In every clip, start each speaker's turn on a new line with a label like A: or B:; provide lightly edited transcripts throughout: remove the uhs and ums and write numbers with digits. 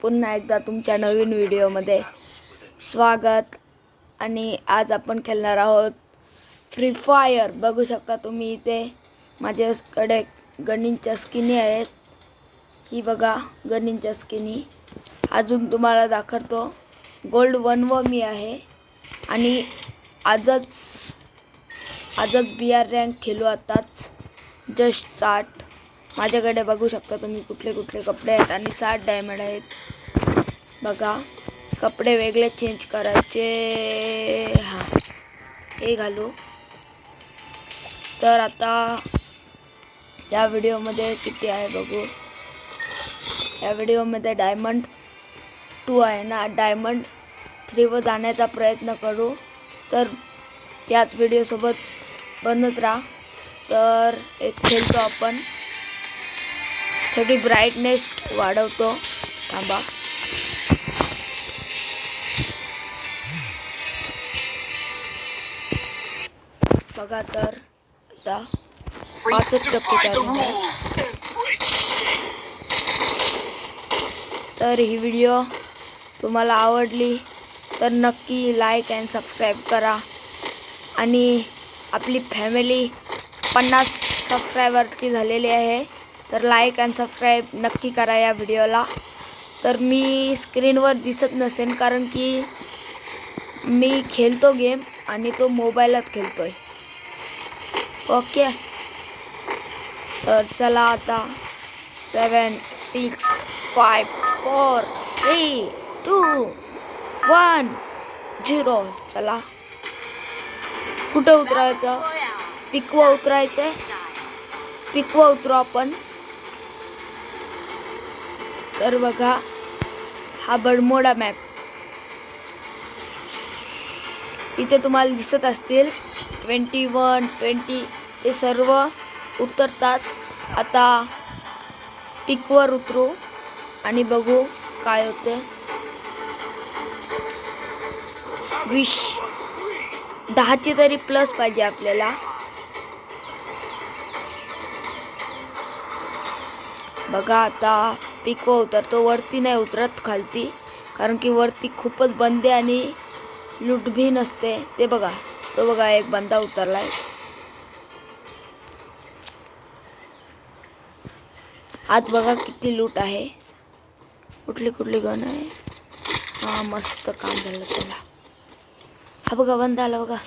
A: पुन्हा एकदा तुमच्या नवीन व्हिडिओमध्ये स्वागत। आणि आज आपण खेळणार आहोत फ्री फायर। बघू शकता तुम्ही इथे माझ्याकडे गनिंच्या स्किनी आहेत। ही बघा गनिंच्या स्किनी। अजून तुम्हाला दाखवतो गोल्ड 1 वर मी आहे आणि आजच BR रँक खेळू आताच जस्ट स्टार्ट। माझ्याकडे बघू शकता तुम्ही कुठले कुठले कपडे आहेत आणि 60 डायमंड आहेत। बघा कपडे वेगळे चेंज करायचे। हां हे घालू। तर आता या व्हिडिओमध्ये किती आहे बघू। या व्हिडिओमध्ये डायमंड 2 आहे ना, डायमंड 3 वर जाण्याचा प्रयत्न करू। तर याच व्हिडिओसोबत बनत राहा। तर एक खेळतो आपण। थोडी ब्राईटनेस वाढवतो, थांबा। बघा तर आता 5% चालू आहे। तर ही व्हिडिओ तुम्हाला आवडली तर नक्की लाईक अँड सबस्क्राईब करा। आणि आपली फॅमिली 50 सबस्क्रायबरची झालेली आहे। तर लाईक अँड सबस्क्राईब नक्की करा या व्हिडिओला। तर मी स्क्रीनवर दिसत नसेल कारण की मी खेळतो गेम आणि तो मोबाईलात खेळतोय। ओके तर चला आता 7 6 5 4 3 2 1 0 चला। कुठे उतरायचं? पिकवा उतरायचं। पिकवा उतरू आपण। तर बघा हा बडमोडा मॅप इथे तुम्हाला दिसत असतील। 21 20 ते सर्व उतरतात। आता पिकवर उतरू आणि बघू काय होते। 10ची तरी प्लस पाहिजे आपल्याला। बघा आता पिकवा उतरतो, वरती नाही उतरत खालती कारण की वरती खूपच बंदे आणि लूट भी नसते। ते बघा तो बघा एक बंदा उतरलाय। आज बघा किती लूट आहे। कुठली कुठली गन आहे। हा मस्त काम झालं त्याला। हा बघा बंदा आला बघा।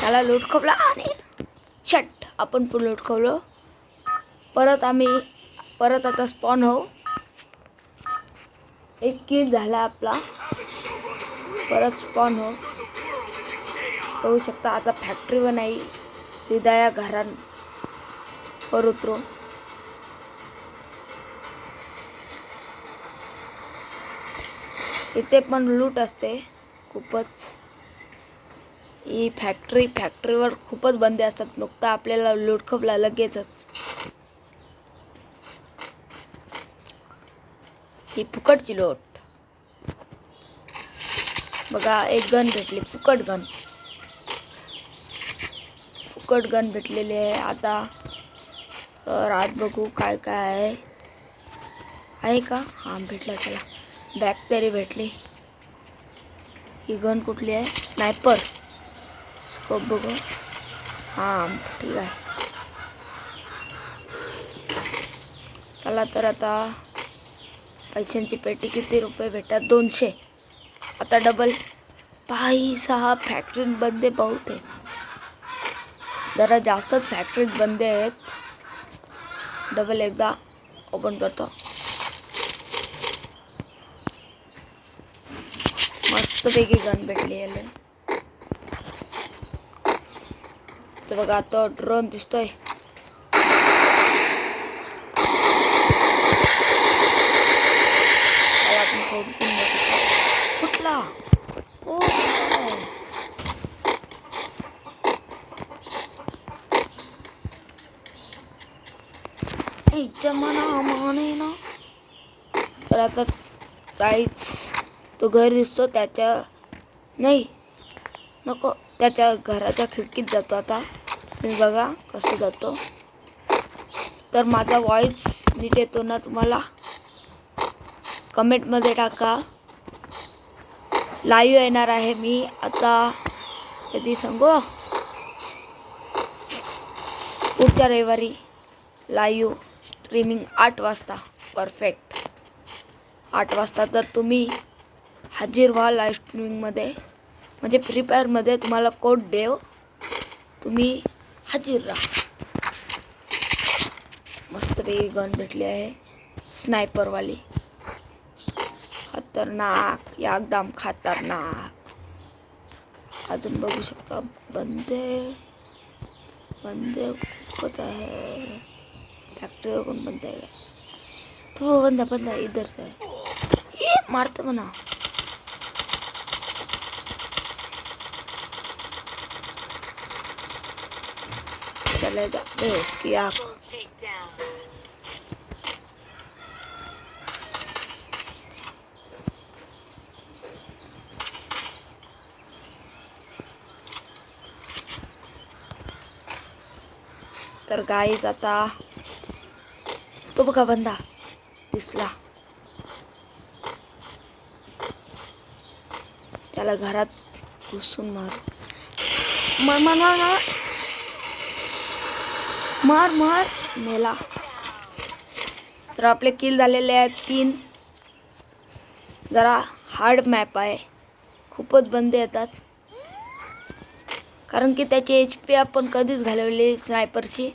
A: त्याला लूट खवला आणि शट आपण पण लूट खवलो। परत आता स्पॉन हो। एक किल झाला आपला। परत स्पॉन हो। बघू शकता आता फॅक्टरीवर नाही, सीधा या घरांवर उतरू। इथे पण लूट असते खूपच। ही फॅक्टरीवर खूपच बंदे असतात। नुकता आपल्याला लूट खपला लगेचच। ही फुकटची लूट बघा। एक गन भेटली, फुकट गन भेटलेली आहे। आता तर आज बघू काय काय आहे का। हा भेटला, चला बॅग तरी भेटली। ही गन कुठली आहे? स्नायपर। स्कोप बघू। हा ठीक आहे। चला तर आता पैशांची पेटी किती रुपये भेटतात? 200। आता डबल। भाई साहब फॅक्टरीत बंदे बहुत आहे। जरा जास्तच फॅक्टरीत बंदे आहेत। डबल एकदा ओपन करतो। मस्तपैकी गन भेटली याला। तर बघा तो ड्रोन दिसतोय। कुठला? ओ माने ना। तर आता काहीच तो घर दिसतो त्याच्या नाही नको त्याच्या घराच्या खिडकीत जातो. आता तुम्ही बघा कसं जातो. तर माझा व्हॉइस नीट येतो ना तुम्हाला? कमेंटमध्ये टाका. लाईव्ह येणार आहे मी आता, कधी सांगू, पुढच्या रविवारी लाईव्ह स्ट्रीमिंग 8 वाजता. परफेक्ट 8 वाजता. तर तुम्ही हजर व्हा लाईव्ह स्ट्रीमिंगमध्ये. म्हणजे फ्री फायरमध्ये तुम्हाला कोड देव, तुम्ही हजर राहा. मस्तपैकी गन भेटली आहे स्नायपरवाली. खतरनाक, एकदम खतरनाक. अजून बघू शकता बंदे खूपच आहे. फॅक्ट्री कोण बंद आहे? तो बंदा इधर से ये मारते म्हणा. चलेगा इसकी आँख. तर गाईज आता तो बघा बंदा दिसला. त्याला घरात घुसून मार मेला. तर आपले किल झालेले आहेत 3. जरा हार्ड मॅप आहे, खूपच बंदे येतात. कारण की त्याची HP आपण कधीच घालवली स्नायपरची.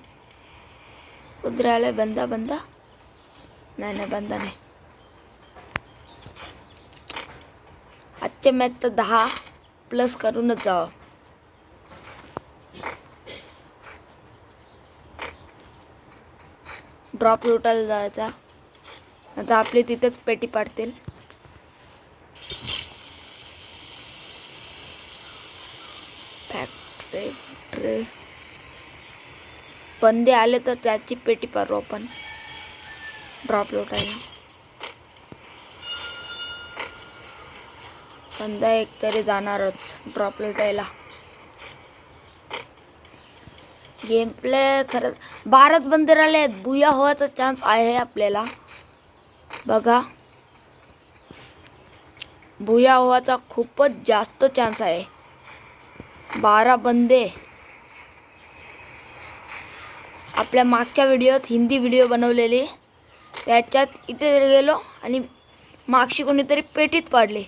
A: उधरायला बंदा नाही बंदा नाही. आजचे मॅच तर 10+ करूनच जावं. ड्रॉप लुटायला जायचा. आता आपले तिथेच पेटी पाडतील. फॅक्टरी बंदे आले तर त्याची पेटी पाडू आपण. ड्रॉप लुटायला बंदा एक तरी जाणारच ड्रॉप लुटायला. गेम प्ले खरंच 12 बंदे राहिले आहेत. बुया व्हायचा चान्स आहे आपल्याला. बघा बुया व्हायचा खूपच जास्त चान्स आहे. 12 बंदे. आपल्या मागच्या व्हिडिओत हिंदी व्हिडिओ बनवलेली, त्याच्यात इथे गेलो आणि मागशी कोणीतरी पेटीत पाडले.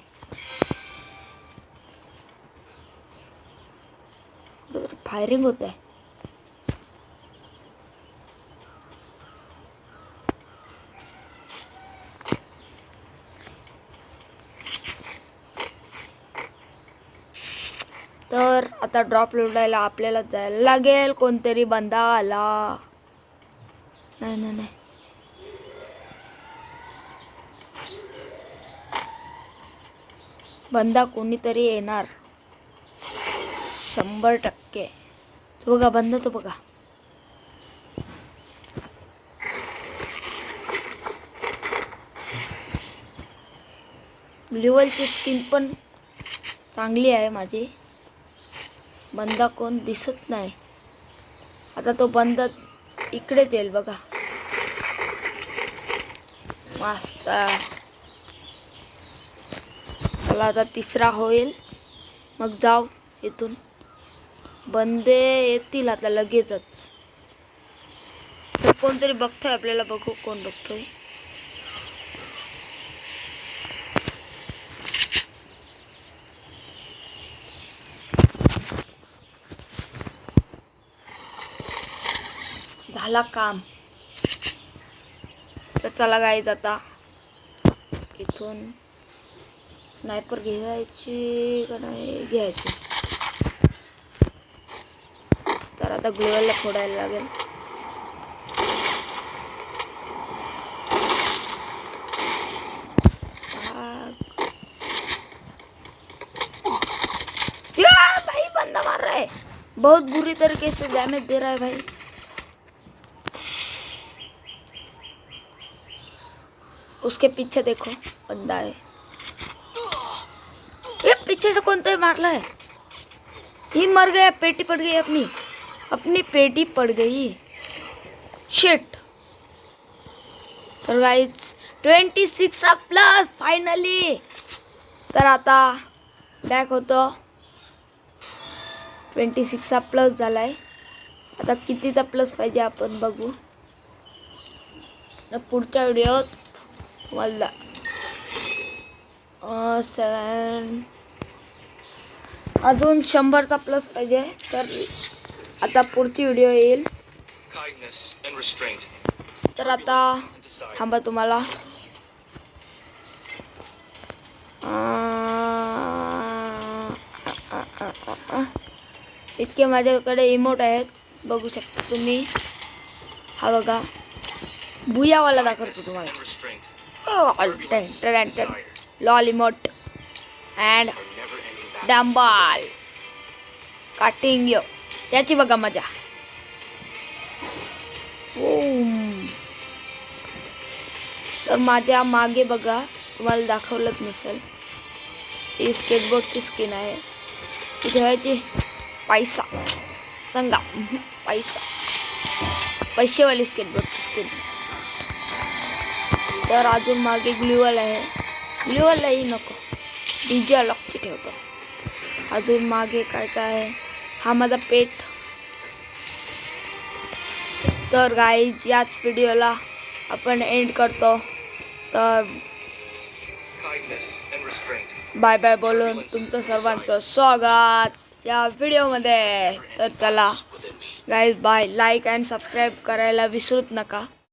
A: फायरिंग होत आहे. तर आता ड्रॉप लुटायला आपल्याला जायला लागेल. कोणतरी बंदा आला. नाही बंदा कोणीतरी येणार 100%. तो बघा बंदा, तो बघा. लेवलची स्किन पण चांगली आहे माझी. बंदा कोण दिसत नाही. आता तो बंदा इकडेच येईल बघा. मस्त. चला आता 3रा होईल, मग जाऊ इथून. बंदे येतील आता लगेचच. तर कोणतरी बघतोय आपल्याला. बघू कोण बघतोय. झाला काम. तर चला गाईज आता इथून स्नायपर घ्यायची का नाही घ्यायची. तर आता ग्लोअलला फोडायला लागेल. भाई बंदा मार रहा है, बहुत बुरी तरीके से डैमेज दे रहा है भाई. उसके पीछे देखो बंदा है. ये पीछे से कोणतरी मारला है. ही मर गया, पेटी पड़ गई अपनी अपनी पेटी पड़ गई, शिट। तर गाईज 26 प्लस फायनली। तर आता बॅक होतो, 26 प्लस झालाय। आता कितीचा प्लस पाहिजे आपण बघू पुढच्या व्हिडिओत मला 7 अजून 100चा प्लस पाहिजे। तर आता पुढची व्हिडिओ येईल। तर आता थांबा, तुम्हाला इतके माझ्याकडे इमोट आहेत, बघू शकता तुम्ही। हा बघा, बुयावाला दाखवतो तुम्हाला। Lol emote and dumbbell cutting yo, त्याची बघा मजा। तर माझ्या मागे बघा, तुम्हाला दाखवलंच नसेल, ही स्केटबोर्डची स्किन आहे। ती ठेवायची पैसा सांगा, पैसेवाली स्केटबोर्डची स्किन। तर अजून मागे ग्लुअल आहे, ग्लुअलही नको, डीजे लॉकची ठेवतो। अजून मागे काय काय आहे, हा माझा पेट। तर गाईज याच व्हिडिओला आपण एंड करतो। तर बाय बाय बोलून तुमचं सर्वांचं स्वागत या व्हिडिओमध्ये। तर चला guys bye, like and subscribe करायला विसरूच नका।